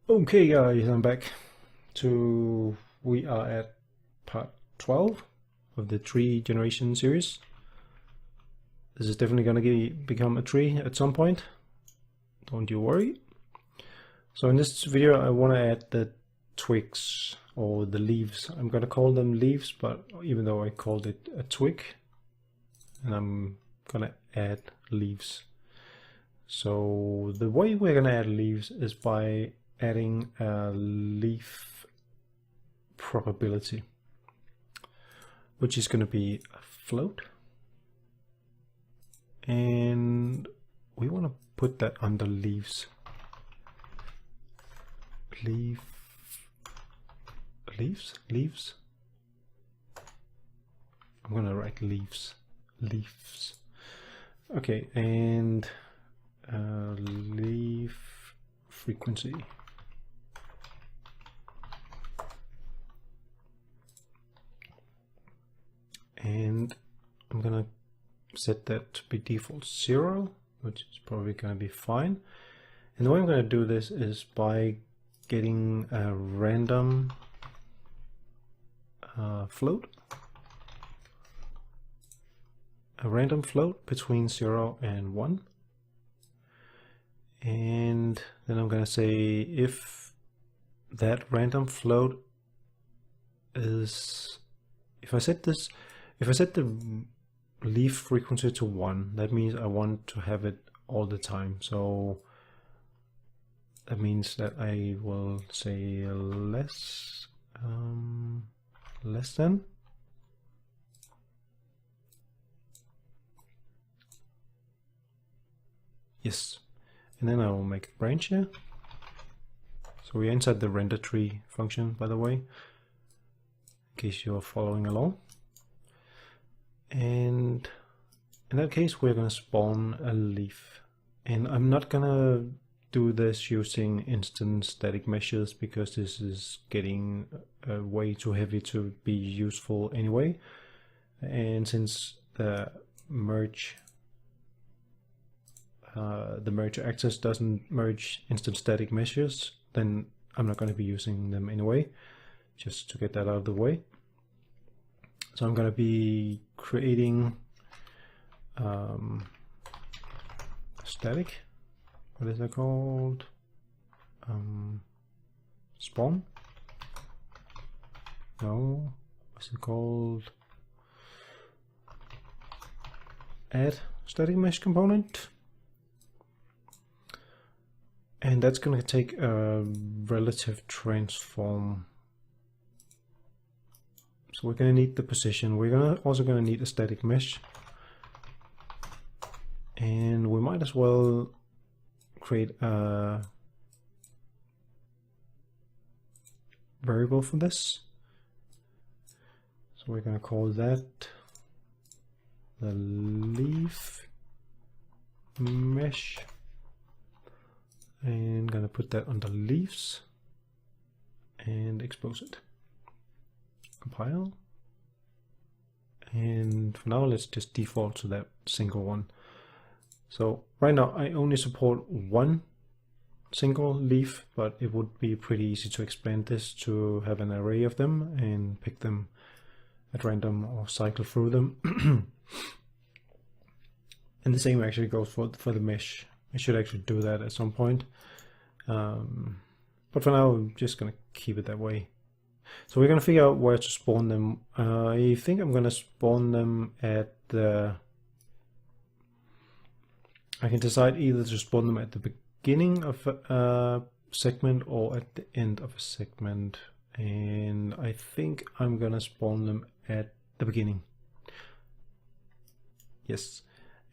Okay guys, I'm back we are at part 12 of the tree generation series. This is definitely going to become a tree at some point, don't you worry. So in this video I want to add the twigs or the leaves. I'm going to call them leaves, but even though I called it a twig, and I'm going to add leaves. So the way we're going to add leaves is by adding a leaf probability, which is going to be a float, and we want to put that under leaves. Leaves. I'm going to write leaves. Okay, and leaf frequency. And I'm gonna set that to be default 0, which is probably gonna be fine. And the way I'm gonna do this is by getting a random float. A random float between 0 and 1. And then I'm gonna say if that random float is, if I set the leaf frequency to 1, that means I want to have it all the time. So that means that I will say less than. Yes, and then I will make a branch here. So we're inside the render tree function, by the way, in case you're following along. And in that case, we're going to spawn a leaf. And I'm not going to do this using instant static meshes because this is getting way too heavy to be useful anyway. And since the merge access doesn't merge instant static meshes, then I'm not going to be using them anyway, just to get that out of the way. So I'm going to be creating static, what is that called? Spawn? No, what's it called? Add static mesh component. And that's going to take a relative transform. So we're going to need the position. We're also going to need a static mesh. And we might as well create a variable for this. So we're going to call that the leaf mesh. And gonna put that under leaves and expose it. Compile. And for now, let's just default to that single one. So right now I only support one single leaf, but it would be pretty easy to expand this to have an array of them and pick them at random or cycle through them. And the same actually goes for the mesh. I should actually do that at some point. But for now, I'm just going to keep it that way. So we're going to figure out where to spawn them. I think I'm going to spawn them at the... I can decide either to spawn them at the beginning of a segment or at the end of a segment. And I think I'm going to spawn them at the beginning. Yes.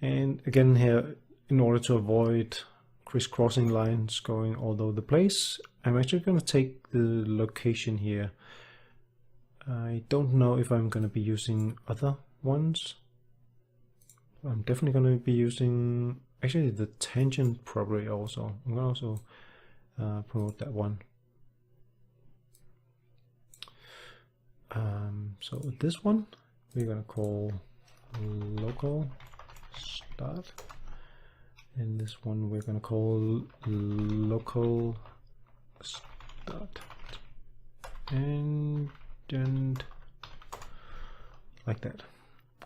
And again here, in order to avoid crisscrossing lines going all over the place, I'm actually going to take the location here. I don't know if I'm going to be using other ones. I'm definitely going to be using actually the tangent probably also. I'm going to also promote that one. So this one we're going to call local start. And this one we're going to call local start, and like that.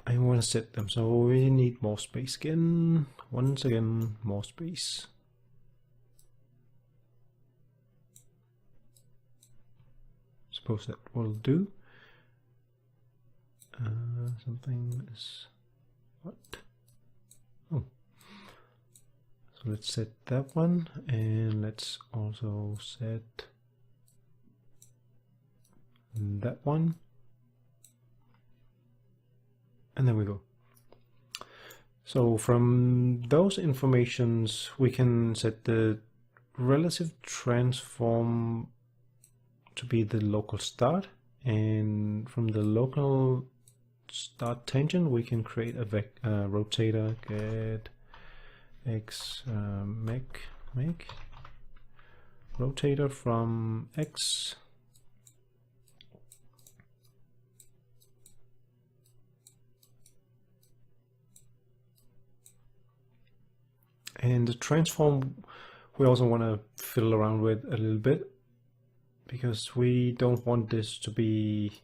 I want to set them, so we need more space again. Once again, more space. Suppose that will do. Something is what? Oh, so let's set that one, and let's also set that one, and there we go. So from those informations we can set the relative transform to be the local start, and from the local start tangent we can create a rotator, get x make rotator from x and the transform we also want to fiddle around with a little bit, because we don't want this to be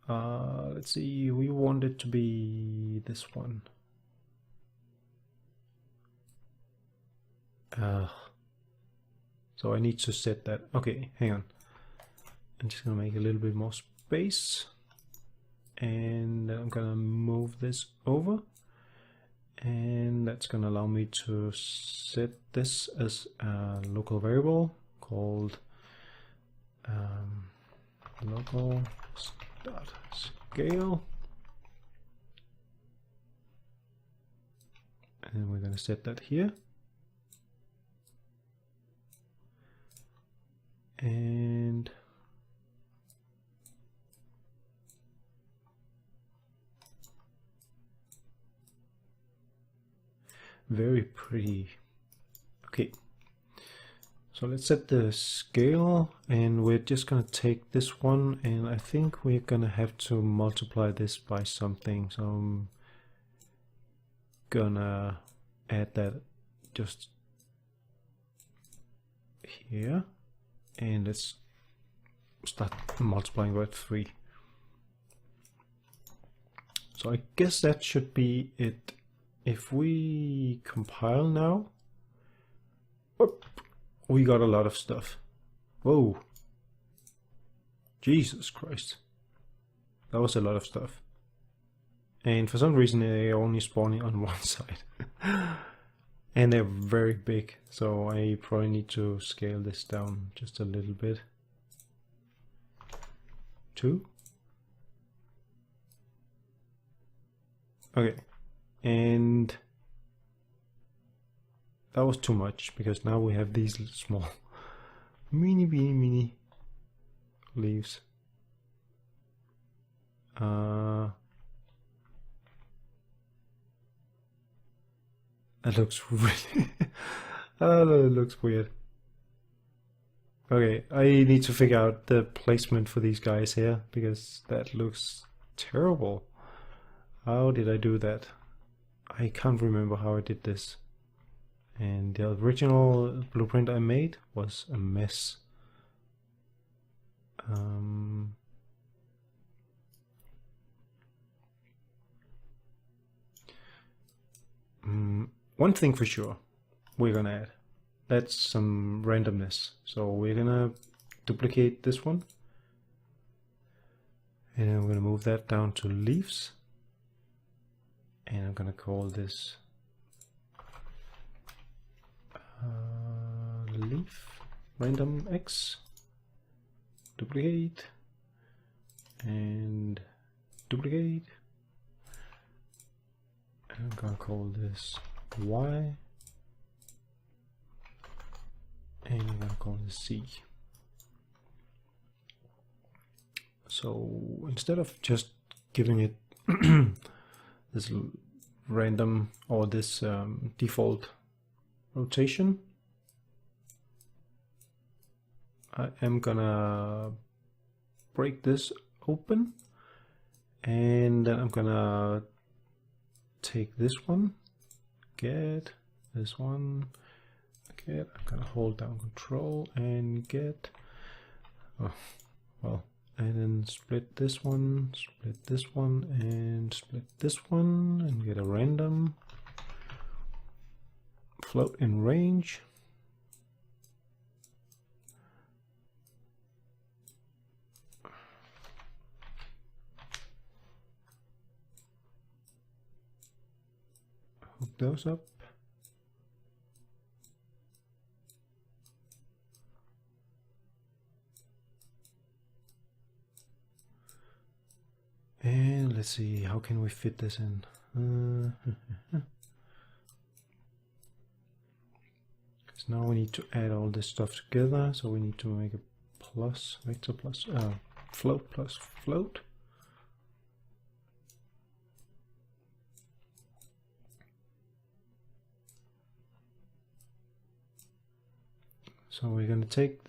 let's see, we want it to be this one. So I need to set that. Okay, hang on. I'm just gonna make a little bit more space, and I'm gonna move this over, and that's gonna allow me to set this as a local variable called local start scale, and we're going to set that here, and very pretty. Okay, so let's set the scale, and we're just going to take this one, and I think we're going to have to multiply this by something, so I'm gonna add that just here, and let's start multiplying by 3. So I guess that should be it. If we compile now, whoop, we got a lot of stuff. Whoa, Jesus Christ, that was a lot of stuff. And for some reason they're only spawning on one side. And they're very big, so I probably need to scale this down just a little bit. 2. Okay, and that was too much, because now we have these small mini leaves. That looks really that looks weird. Okay, I need to figure out the placement for these guys here, because that looks terrible. How did I do that? I can't remember how I did this. And the original blueprint I made was a mess. One thing for sure we're gonna add, that's some randomness. So we're gonna duplicate this one, and I'm gonna move that down to leaves, and I'm gonna call this leaf random x, duplicate and duplicate. I'm gonna call this y, and I'm gonna call this c. So instead of just giving it this random or this default rotation, I am gonna break this open, and then I'm gonna take this one, get this one, get, I'm gonna hold down control and get, oh, well, and then split this one, and split this one, and get a random float in range. Hook those up. And let's see, how can we fit this in? Because now we need to add all this stuff together, so we need to make a plus, vector plus, float plus float. So we're going to take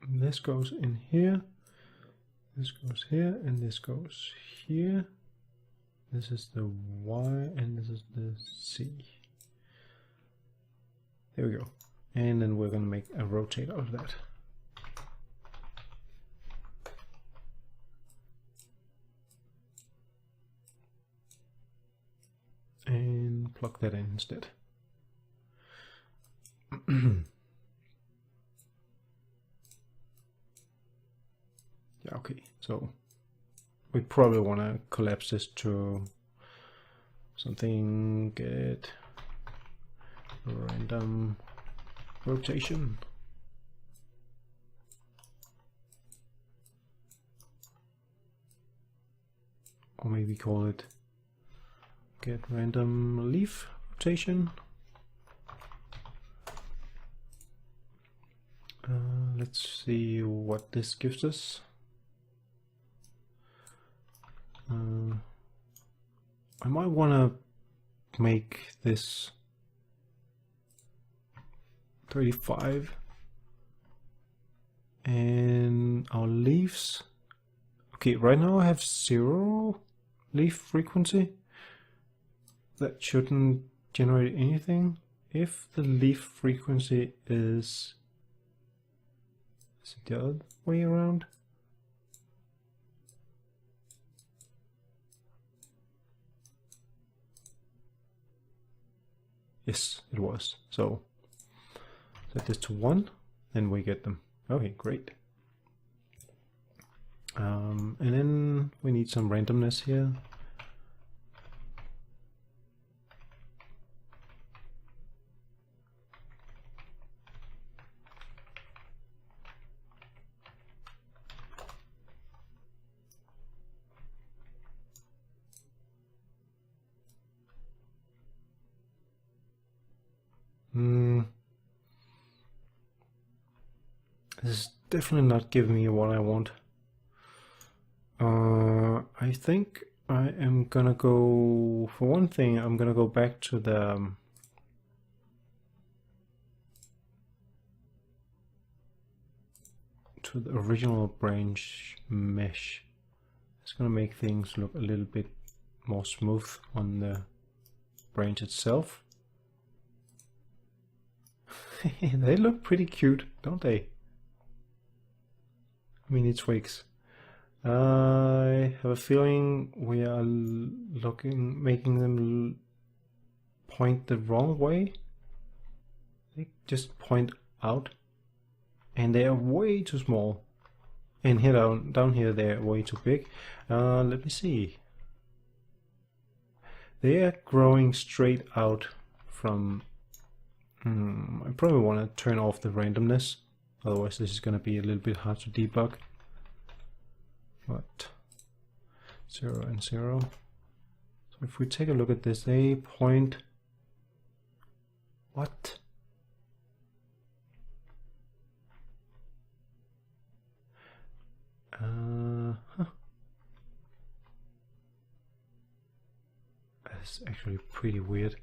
this goes in here, this goes here, and this goes here. This is the Y and this is the C. There we go. And then we're going to make a rotate out of that. And plug that in instead. Yeah, okay, so we probably want to collapse this to something, get random rotation. Or maybe call it get random leaf rotation. Let's see what this gives us. I might want to make this 35 and our leaves. Okay, right now I have 0 leaf frequency. That shouldn't generate anything. If the leaf frequency is it the other way around? Yes, it was. So set this to 1 and we get them. Okay, great. And then we need some randomness here. This is definitely not giving me what I want. I think I am gonna go, for one thing, I'm gonna go back to the original branch mesh. It's gonna make things look a little bit more smooth on the branch itself. They look pretty cute, don't they? Mini twigs. I have a feeling we are making them point the wrong way. They just point out, and they are way too small. And here down here they are way too big. Let me see. They are growing straight out from. I probably want to turn off the randomness. Otherwise this is going to be a little bit hard to debug. But 0 and 0. So if we take a look at this, they point. What? That's actually pretty weird.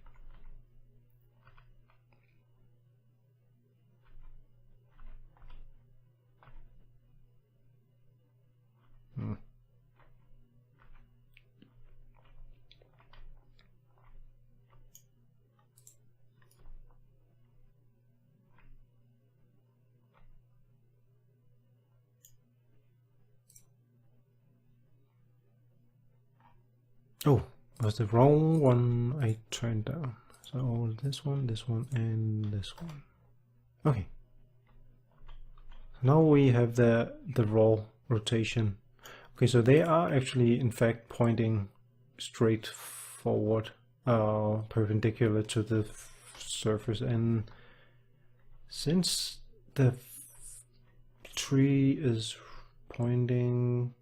Oh, it was the wrong one I turned down. So this one, and this one. Okay. Now we have the raw rotation. Okay, so they are actually in fact pointing straight forward, perpendicular to the surface, and since the tree is pointing,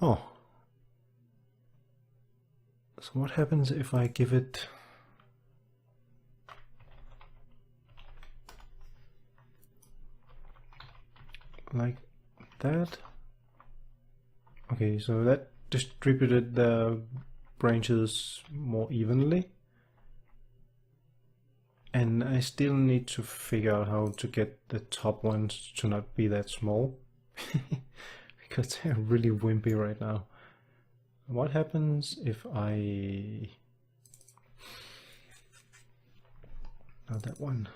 oh, so what happens if I give it like that? Okay, so that distributed the branches more evenly, and I still need to figure out how to get the top ones to not be that small because they're really wimpy right now. What happens if I... not that one.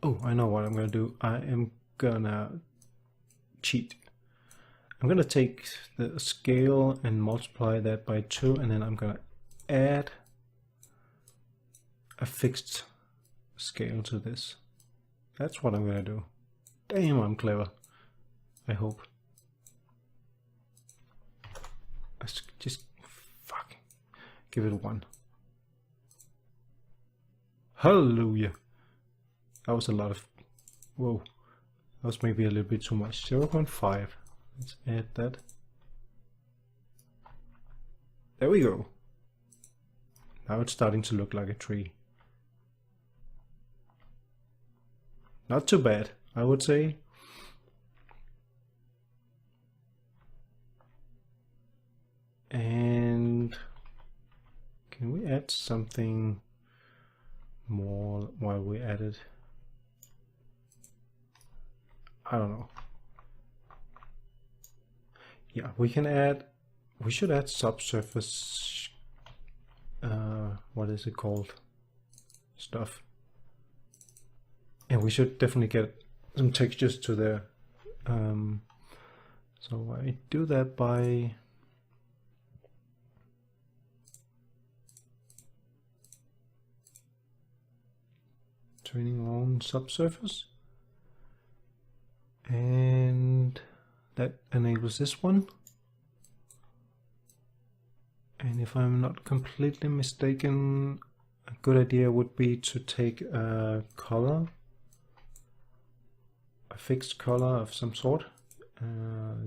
Oh, I know what I'm gonna do. I am gonna cheat. I'm gonna take the scale and multiply that by 2, and then I'm gonna add a fixed scale to this. That's what I'm gonna do. Damn, I'm clever. I hope. Let's just fuck. Give it 1. Hallelujah. That was a lot of... whoa. That was maybe a little bit too much. 0.5. Let's add that. There we go. Now it's starting to look like a tree. Not too bad, I would say. And can we add something more while we add it? I don't know. Yeah, we can add, we should add subsurface, what is it called? Stuff. And we should definitely get some textures to there. So I do that by turning on subsurface, and that enables this one. And if I'm not completely mistaken, a good idea would be to take a color, a fixed color of some sort,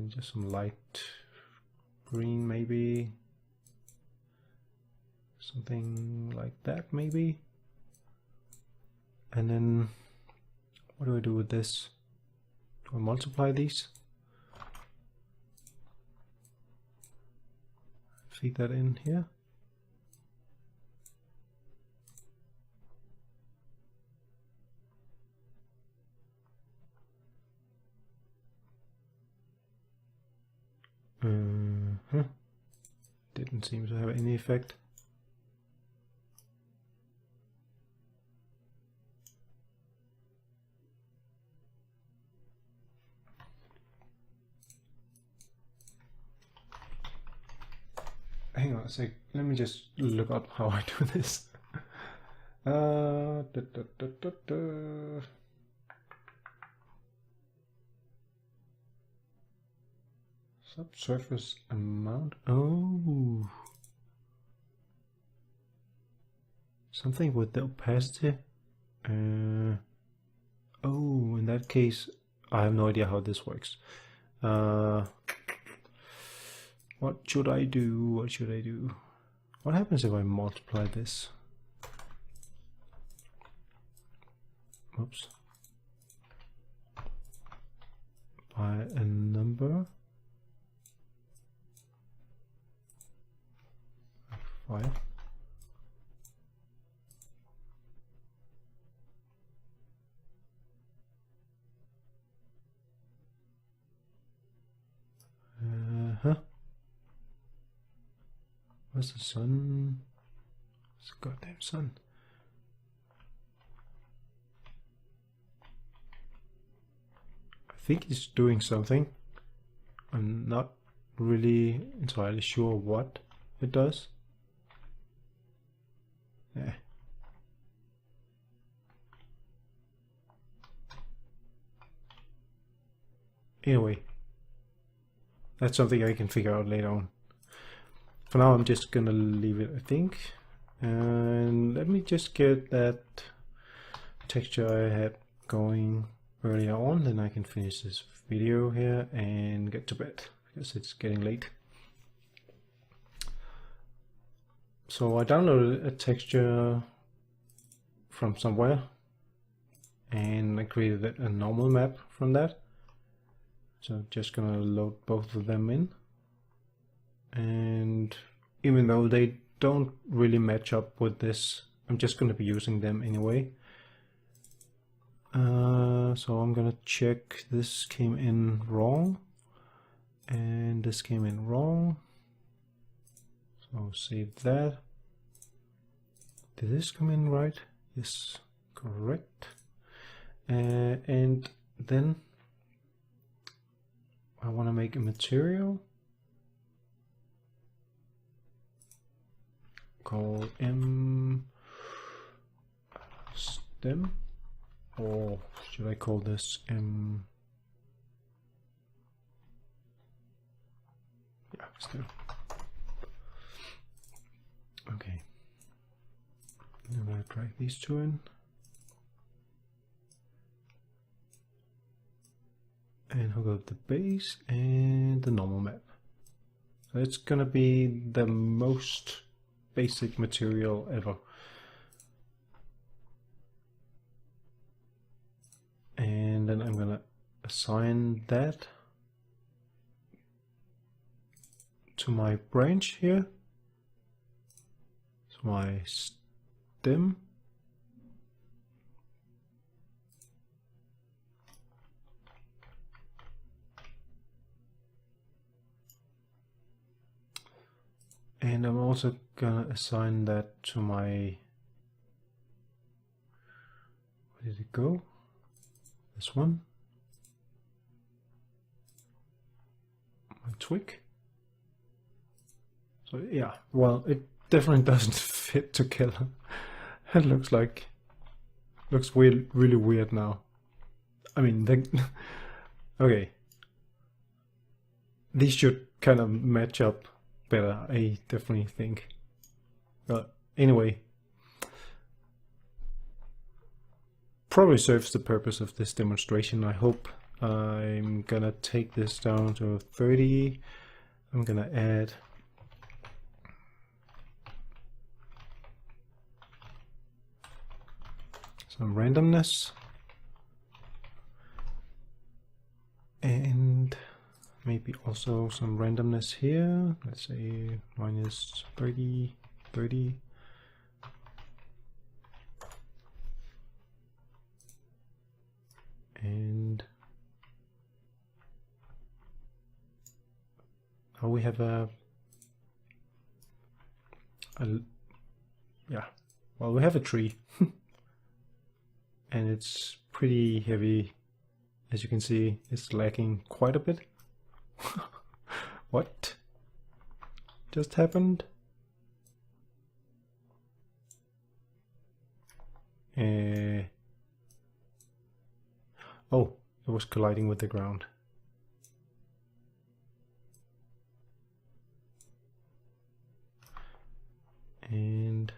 just some light green maybe, something like that maybe. And then what do I do with this? Do I multiply these? Feed that in here. Didn't seem to have any effect. Hang on a sec, let me just look up how I do this. Subsurface amount. Oh, something with the opacity. Oh, in that case, I have no idea how this works. What should I do? What should I do? What happens if I multiply this? Oops. By a number. 5. Where's the sun? It's the goddamn sun. I think he's doing something. I'm not really entirely sure what it does. Yeah. Anyway, that's something I can figure out later on. For now, I'm just gonna leave it, I think. And let me just get that texture I had going earlier on, then I can finish this video here and get to bed, because it's getting late. So I downloaded a texture from somewhere, and I created a normal map from that. So I'm just gonna load both of them in. And even though they don't really match up with this, I'm just gonna be using them anyway. So I'm gonna check this came in wrong, and this came in wrong. So save that. Did this come in right? Yes, correct. And then I want to make a material called stem, or should I call this stem. Okay, I'm gonna drag these two in. And hook up the base and the normal map. So it's gonna be the most basic material ever. And then I'm gonna assign that to my branch here. So my stem. And I'm also gonna assign that to my, where did it go? This one. My twig. So yeah, well, it definitely doesn't fit together. It looks weird, really weird now. I mean, okay. These should kind of match up better, I definitely think. But anyway, probably serves the purpose of this demonstration, I hope. I'm gonna take this down to 30. I'm gonna add some randomness and maybe also some randomness here. Let's say minus 30, 30. And now we have yeah, well, we have a tree. And it's pretty heavy. As you can see, it's lacking quite a bit. What just happened? Oh, it was colliding with the ground. And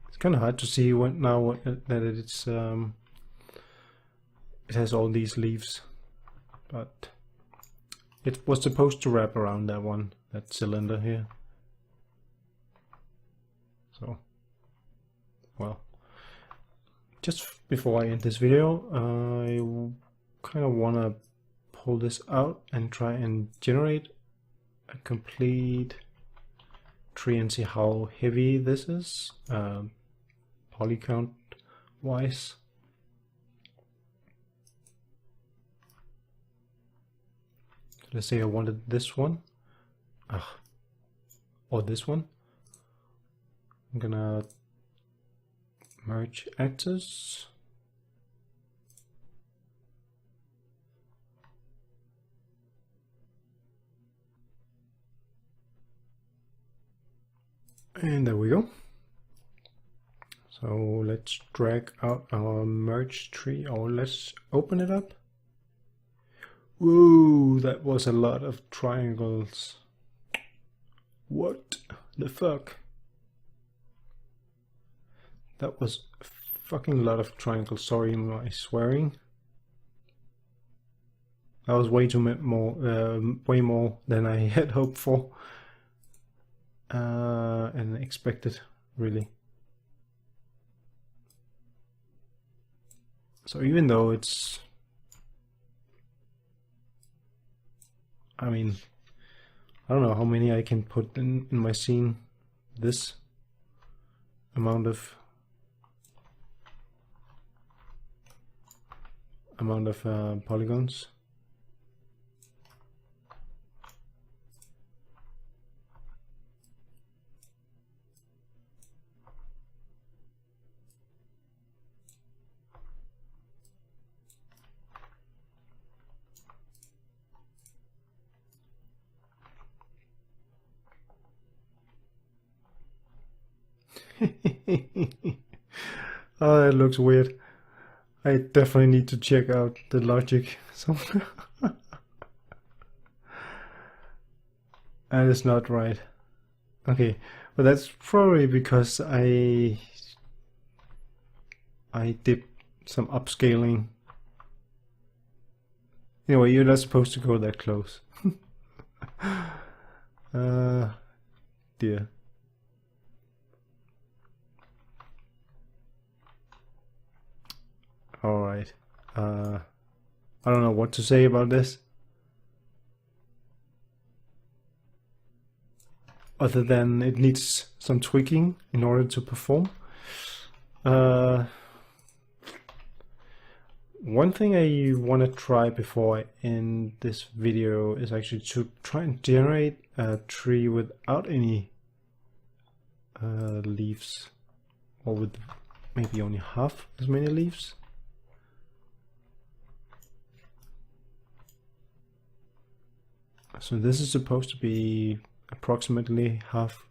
it's kind of hard to see that it's it has all these leaves, but it was supposed to wrap around that cylinder here. So, well, just before I end this video, I kind of want to pull this out and try and generate a complete tree and see how heavy this is, polycount wise. Let's say I wanted this one, or this one. I'm gonna merge actors. And there we go. So let's drag out our merge tree, or let's open it up. Whoa, that was a lot of triangles. What the fuck? That was a fucking lot of triangles. Sorry, my swearing. That was way way more than I had hoped for and expected, really. So even though it's, I mean, I don't know how many I can put in my scene. This amount of polygons. Oh, that looks weird. I definitely need to check out the logic somewhere. That is not right. Okay, but that's probably because I did some upscaling. Anyway, you're not supposed to go that close. Dear. All right. I don't know what to say about this, other than it needs some tweaking in order to perform. One thing I want to try before I end this video is actually to try and generate a tree without any leaves, or with maybe only half as many leaves. So this is supposed to be approximately half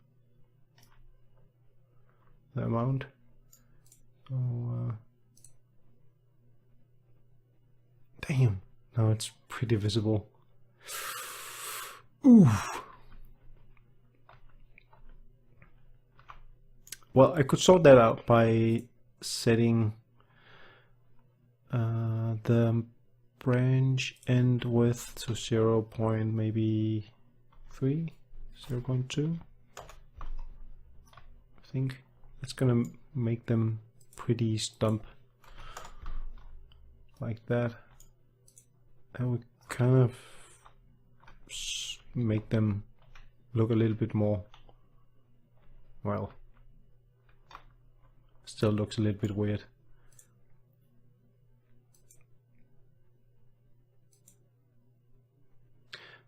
the amount. So, damn, now it's pretty visible. Ooh. Well, I could sort that out by setting the branch end width to 0. maybe 3, 0.2. I think it's gonna make them pretty stump like that. And we kind of make them look a little bit more, well, still looks a little bit weird.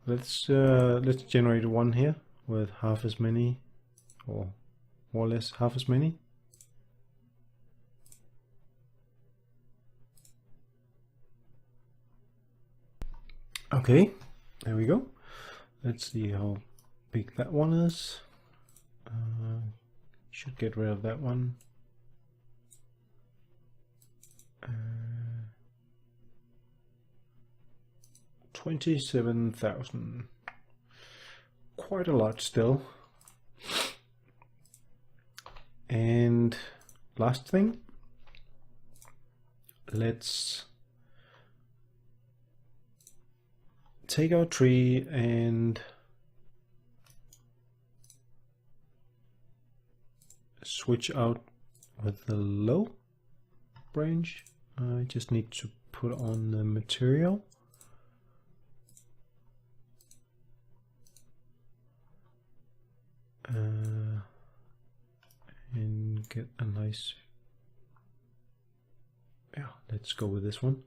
Let's generate one here with half as many, or more or less half as many. Okay, there we go. Let's see how big that one is. Should get rid of that one. 27,000. Quite a lot still. And last thing, let's take our tree and switch out with the low branch. I just need to put on the material. And get a nice, yeah, let's go with this one.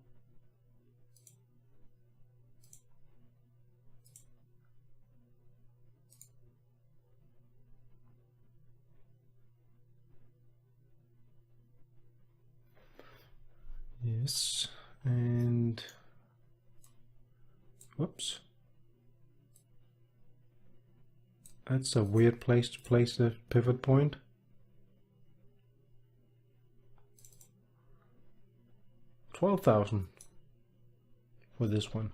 Yes, and whoops. That's a weird place to place the pivot point. $12,000 for this one.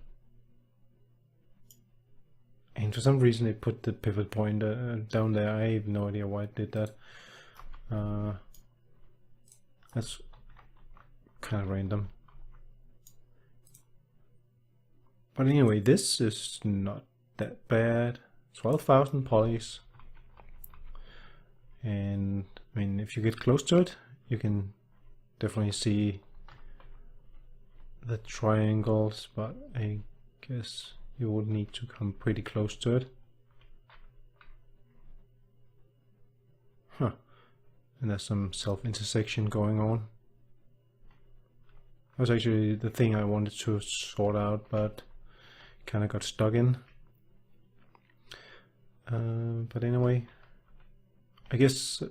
And for some reason it put the pivot point down there. I have no idea why it did that. That's kind of random. But anyway, this is not that bad. 12,000 polys. And I mean, if you get close to it, you can definitely see the triangles, but I guess you would need to come pretty close to it. Huh. And there's some self-intersection going on. That was actually the thing I wanted to sort out, but kind of got stuck in. But anyway, I guess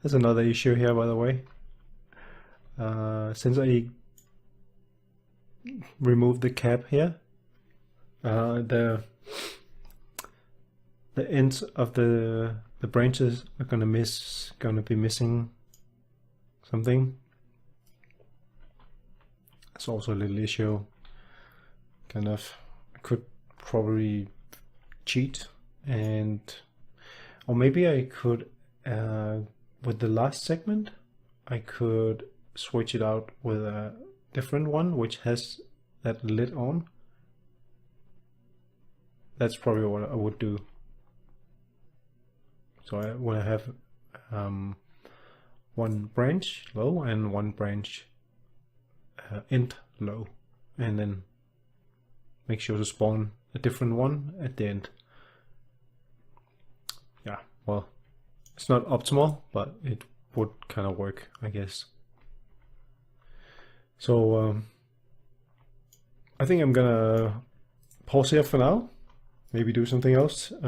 there's another issue here, by the way. Since I removed the cap here, the ends of the branches are gonna be missing something. That's also a little issue. Kind of, I could probably cheat, or maybe I could with the last segment I could switch it out with a different one which has that lid on. That's probably what I would do. So when I have one branch low and one branch end low, and then make sure to spawn a different one at the end. Yeah, well, it's not optimal, but it would kind of work, I guess. So I think I'm gonna pause here for now, maybe do something else. I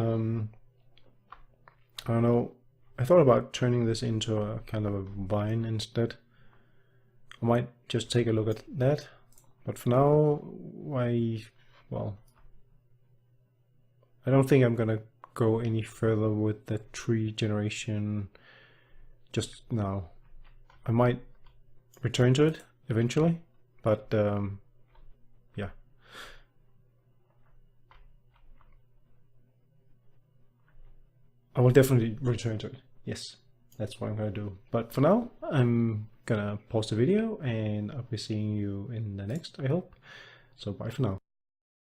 don't know, I thought about turning this into a kind of a vine instead. I might just take a look at that, but for now I don't think I'm gonna go any further with the tree generation just now. I might return to it eventually, but yeah. I will definitely return to it. Yes, that's what I'm gonna do. But for now, I'm gonna pause the video and I'll be seeing you in the next, I hope. So bye for now.